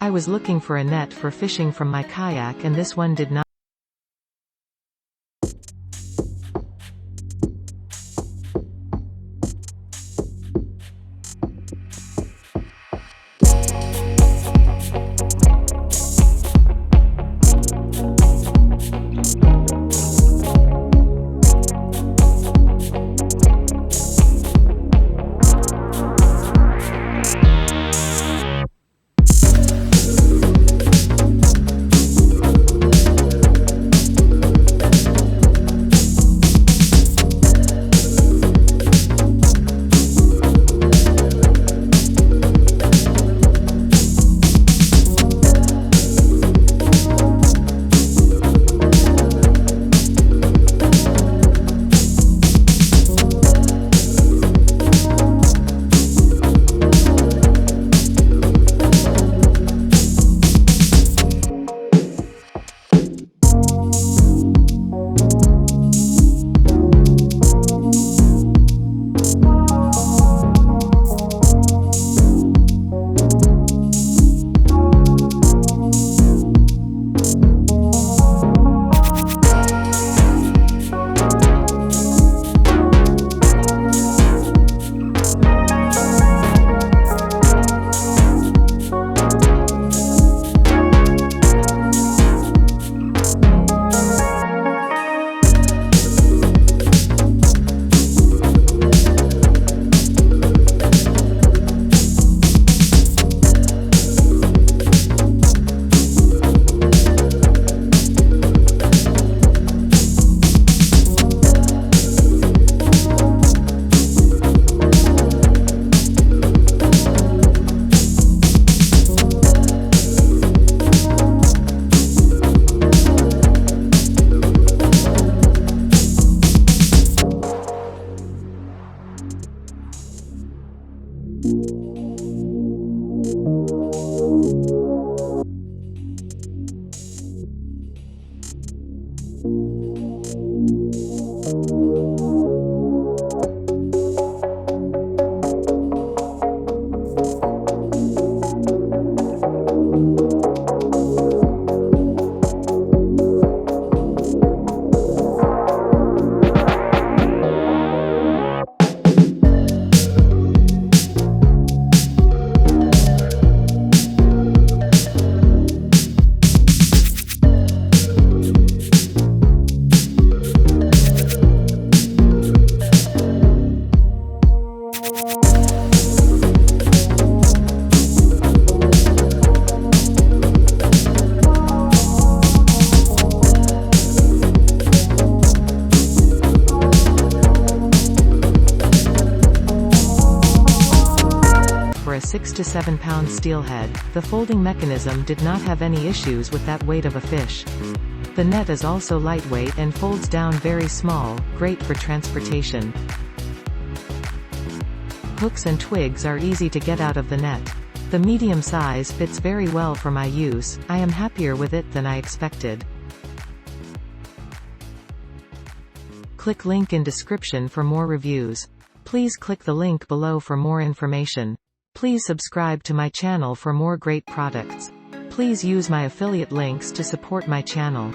I was looking for a net for fishing from my kayak and this one did not. For a 6 to 7 pound steelhead, the folding mechanism did not have any issues with that weight of a fish. The net is also lightweight and folds down very small, great for transportation. Hooks and twigs are easy to get out of the net. The medium size fits very well for my use. I am happier with it than I expected. Click link in description for more reviews. Please click the link below for more information. Please subscribe to my channel for more great products. Please use my affiliate links to support my channel.